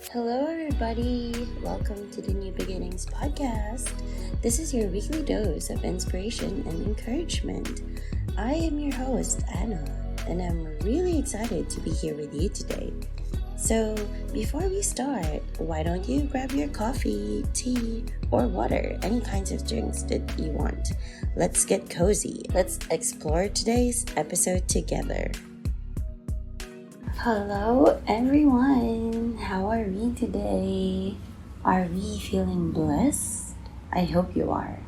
Hello, everybody. Welcome to the New Beginnings podcast. This is your weekly dose of inspiration and encouragement. I am your host, Anna, and I'm really excited to be here with you today. So, before we start, why don't you grab your coffee, tea, or water, any kinds of drinks that you want? Let's get cozy. Let's explore today's episode together. Hello everyone! How are we today? Are we feeling blessed? I hope you are.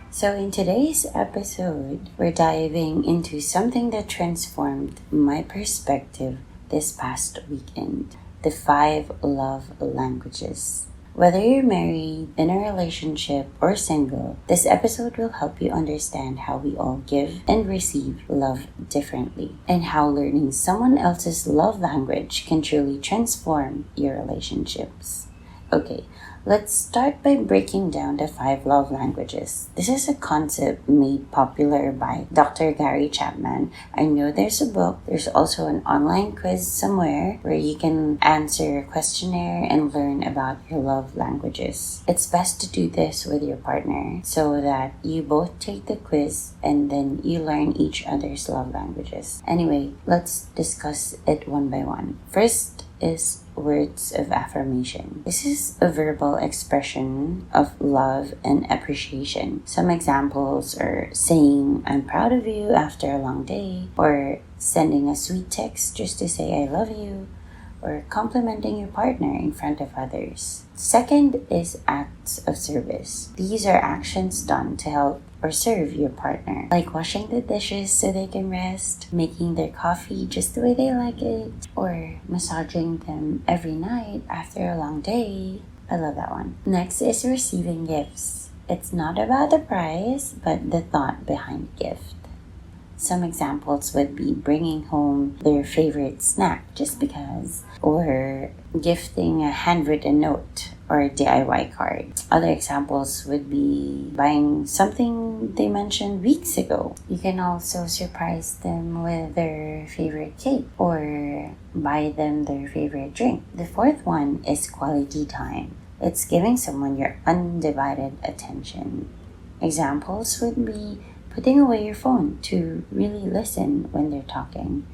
So in today's episode, we're diving into something that transformed my perspective this past weekend. The 5 love languages. Whether you're married, in a relationship, or single, this episode will help you understand how we all give and receive love differently, and how learning someone else's love language can truly transform your relationships. Okay, let's start by breaking down the 5 love languages. This is a concept made popular by Dr. Gary Chapman. I know there's a book. There's also an online quiz somewhere where you can answer a questionnaire and learn about your love languages. It's best to do this with your partner so that you both take the quiz and then you learn each other's love languages. Anyway, let's discuss it one by one. First is words of affirmation. This is a verbal expression of love and appreciation. Some examples are saying, "I'm proud of you" after a long day, or sending a sweet text just to say "I love you," or complimenting your partner in front of others. Second is acts of service. These are actions done to help or serve your partner, like washing the dishes so they can rest, making their coffee just the way they like it, or massaging them every night after a long day. I love that one. Next is receiving gifts. It's not about the price, but the thought behind the gift. Some examples would be bringing home their favorite snack just because, or gifting a handwritten note or a DIY card. Other examples would be buying something they mentioned weeks ago. You can also surprise them with their favorite cake or buy them their favorite drink. The fourth one is quality time. It's giving someone your undivided attention. Examples would be putting away your phone to really listen when they're talking,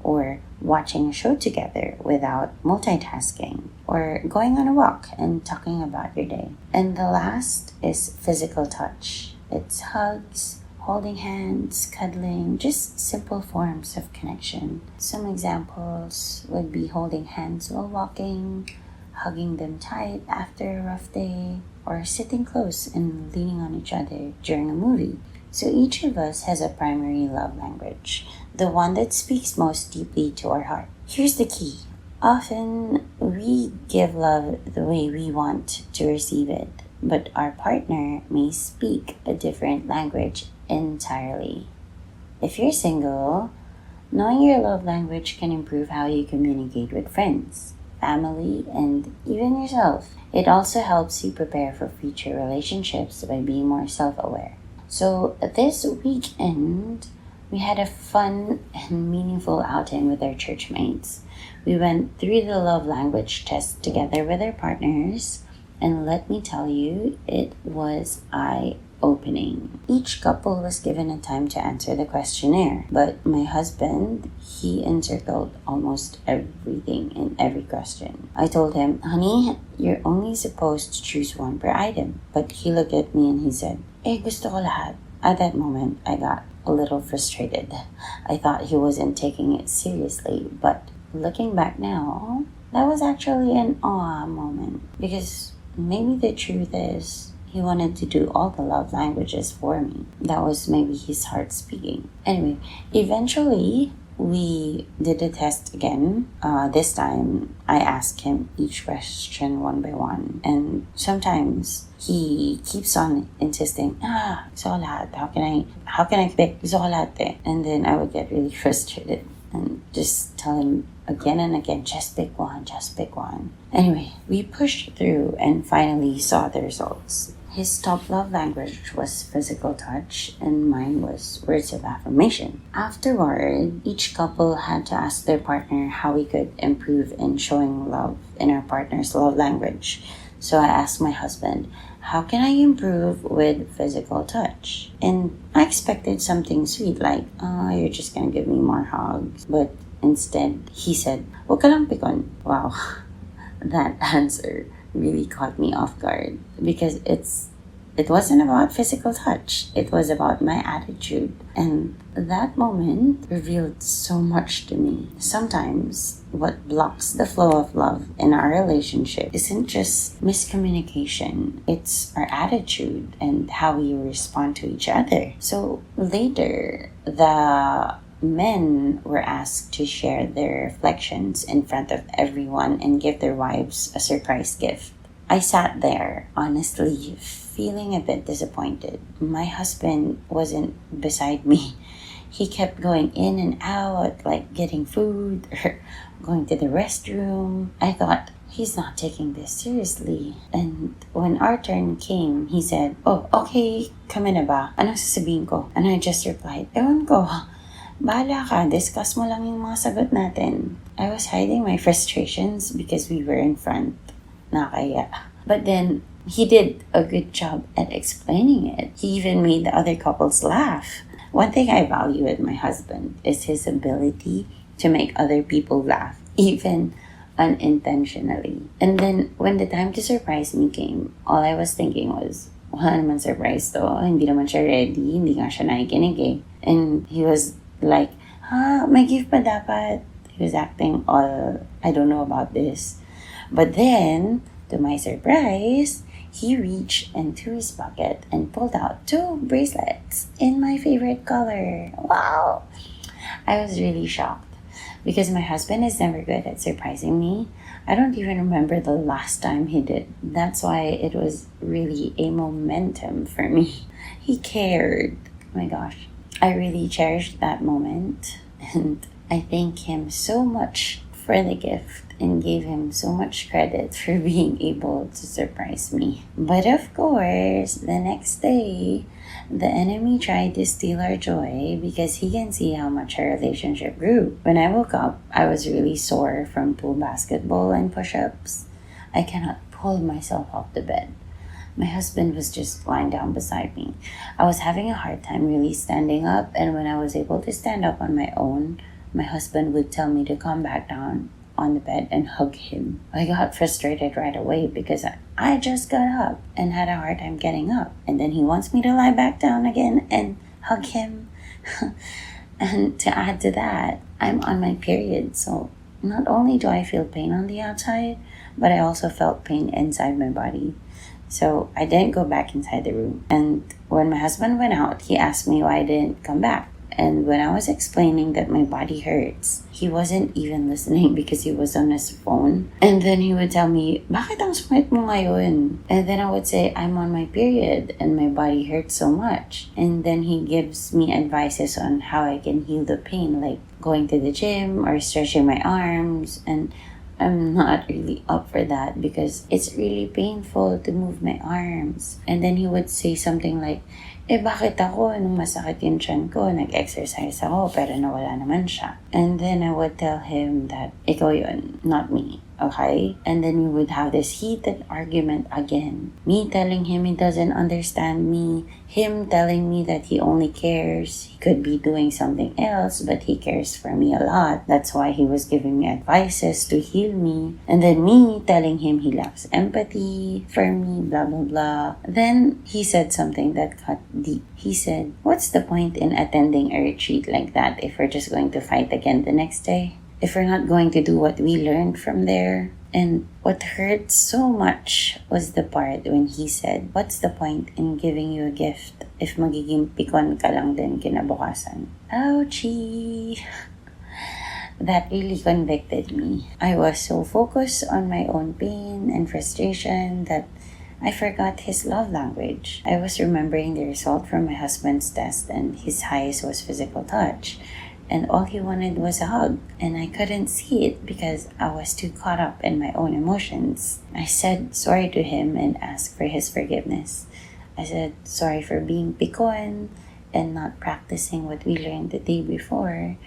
or watching a show together without multitasking, or going on a walk and talking about your day. And the last is physical touch. It's hugs, holding hands, cuddling, just simple forms of connection. Some examples would be holding hands while walking, hugging them tight after a rough day, or sitting close and leaning on each other during a movie. So each of us has a primary love language, the one that speaks most deeply to our heart. Here's the key. Often we give love the way we want to receive it, but our partner may speak a different language entirely. If you're single, knowing your love language can improve how you communicate with friends, family, and even yourself. It also helps you prepare for future relationships by being more self-aware. So this weekend, we had a fun and meaningful outing with our church mates. We went through the love language test together with our partners, and let me tell you, it was eye-opening. Each couple was given a time to answer the questionnaire, but my husband, he encircled almost everything in every question. I told him, "Honey, you're only supposed to choose one per item." But he looked at me and he said, gusto ko lahat. At that moment, I got a little frustrated. I thought he wasn't taking it seriously, but looking back now, that was actually an awe moment, because maybe the truth is, he wanted to do all the love languages for me. That was maybe his heart speaking. Anyway, eventually, we did the test again. This time, I asked him each question one by one. And sometimes, he keeps on insisting, gusto ko lahat. How can I pick? Gusto ko lahat eh. And then I would get really frustrated and just tell him again and again, just pick one, just pick one. Anyway, we pushed through and finally saw the results. His top love language was physical touch, and mine was words of affirmation. Afterward, each couple had to ask their partner how we could improve in showing love in our partner's love language. So I asked my husband, how can I improve with physical touch? And I expected something sweet like, oh, you're just gonna give me more hugs. But instead, he said, wag ka lang pikon. Wow, that answer really caught me off guard because it wasn't about physical touch. It was about my attitude. And that moment revealed so much to me. Sometimes what blocks the flow of love in our relationship isn't just miscommunication. It's our attitude and how we respond to each other. So later, the men were asked to share their reflections in front of everyone and give their wives a surprise gift. I sat there, honestly, feeling a bit disappointed. My husband wasn't beside me. He kept going in and out, like getting food or going to the restroom. I thought, he's not taking this seriously. And when our turn came, he said, oh, okay, kami na ba? Anong sasabihin ko? And I just replied, ewan ko. Bahala ka, discuss mo lang yung mga sagot natin. I was hiding my frustrations because we were in front. Nakaya. But then, he did a good job at explaining it. He even made the other couples laugh. One thing I value with my husband is his ability to make other people laugh, even unintentionally. And then, when the time to surprise me came, all I was thinking was, wala naman surprise to. Hindi naman siya ready. Hindi nga siya nakikinig eh. And he was like, may gift pa dapat. He was acting all, I don't know about this. But then, to my surprise, he reached into his pocket and pulled out 2 bracelets in my favorite color. Wow! I was really shocked because my husband is never good at surprising me. I don't even remember the last time he did. That's why it was really a momentum for me. He cared. Oh my gosh. I really cherished that moment, and I thank him so much for the gift and gave him so much credit for being able to surprise me. But of course, the next day, the enemy tried to steal our joy because he can see how much our relationship grew. When I woke up, I was really sore from pool basketball and push-ups. I cannot pull myself off the bed. My husband was just lying down beside me. I was having a hard time really standing up, and when I was able to stand up on my own, my husband would tell me to come back down on the bed and hug him. I got frustrated right away because I just got up and had a hard time getting up. And then he wants me to lie back down again and hug him. And to add to that, I'm on my period, so not only do I feel pain on the outside, but I also felt pain inside my body. So I didn't go back inside the room. And when my husband went out, he asked me why I didn't come back. And when I was explaining that my body hurts, he wasn't even listening because he was on his phone. And then he would tell me, bakit ang sungit mo ngayon? And then I would say, I'm on my period and my body hurts so much. And then he gives me advices on how I can heal the pain, like going to the gym or stretching my arms. And I'm not really up for that because it's really painful to move my arms. And then he would say something like, bakit ako? Nung masakit yung tiyan ko, nag-exercise ako, pero nawala naman siya. And then I would tell him that, ikaw yun, not me. Okay? And then we would have this heated argument again. Me telling him he doesn't understand me. Him telling me that he only cares. He could be doing something else, but he cares for me a lot. That's why he was giving me advices to heal me. And then me telling him he lacks empathy for me, blah, blah, blah. Then he said something that cut deep. He said, what's the point in attending a retreat like that if we're just going to fight again the next day? If we're not going to do what we learned from there? And what hurt so much was the part when he said, what's the point in giving you a gift if magiging pikon ka lang din kinabukasan? Ouchie! That really convicted me. I was so focused on my own pain and frustration that I forgot his love language. I was remembering the result from my husband's test, and his highest was physical touch. and all he wanted was a hug, and I couldn't see it because I was too caught up in my own emotions. I said sorry to him and asked for his forgiveness. I said sorry for being pikoan and not practicing what we learned the day before.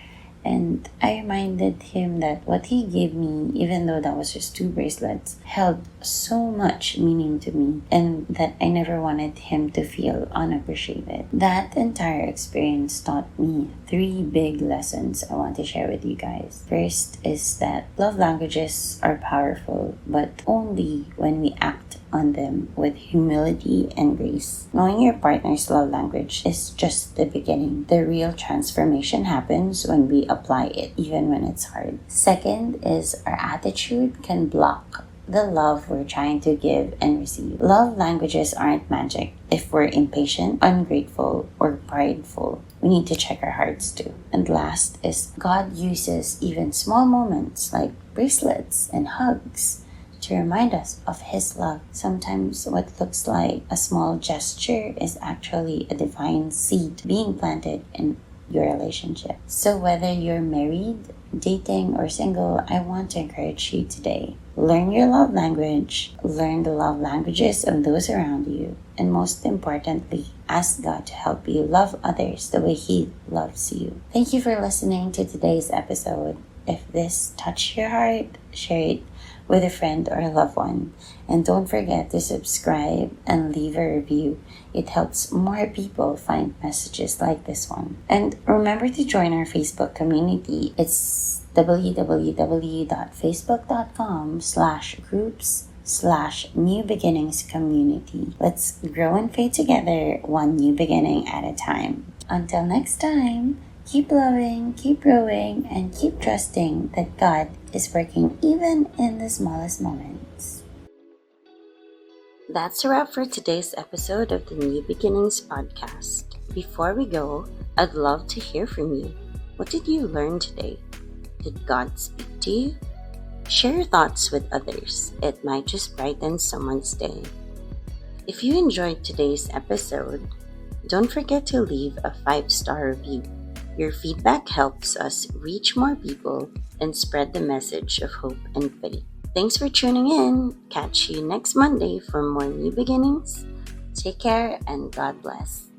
And I reminded him that what he gave me, even though that was just two bracelets, held so much meaning to me, and that I never wanted him to feel unappreciated. That entire experience taught me three big lessons I want to share with you guys. First is that love languages are powerful, but only when we act on them with humility and grace. Knowing your partner's love language is just the beginning. The real transformation happens when we apply it, even when it's hard. Second is our attitude can block the love we're trying to give and receive. Love languages aren't magic. If we're impatient, ungrateful, or prideful, we need to check our hearts too. And last is God uses even small moments like bracelets and hugs to remind us of His love. Sometimes what looks like a small gesture is actually a divine seed being planted in your relationship. So whether you're married, dating, or single, I want to encourage you today. Learn your love language, learn the love languages of those around you, and most importantly, ask God to help you love others the way He loves you. Thank you for listening to today's episode. If this touched your heart, share it with a friend or a loved one. And don't forget to subscribe and leave a review. It helps more people find messages like this one. And remember to join our Facebook community. It's www.facebook.com/groups/New Beginnings Community. Let's grow and fade together, one new beginning at a time. Until next time, keep loving, keep growing, and keep trusting that God is working even in the smallest moments. That's a wrap for today's episode of the New Beginnings podcast. Before we go, I'd love to hear from you. What did you learn today? Did God speak to you? Share your thoughts with others. It might just brighten someone's day. If you enjoyed today's episode, don't forget to leave a 5-star review. Your feedback helps us reach more people and spread the message of hope and faith. Thanks for tuning in. Catch you next Monday for more new beginnings. Take care and God bless.